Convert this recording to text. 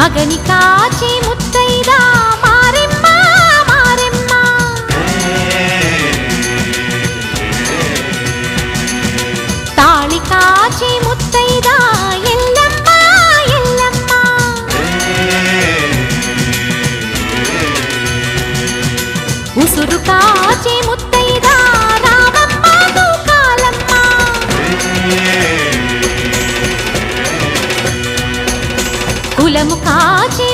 మగని కాచి ముత్తైదా మారెమ్మ మారెమ్మ తాళి కాచి ముత్తైదా ఎల్లమ్మ ఎల్లమ్మ ఉసురు కాచి ముత్తైదా రామమ్మ తూకాలమ్మ కులము కాచి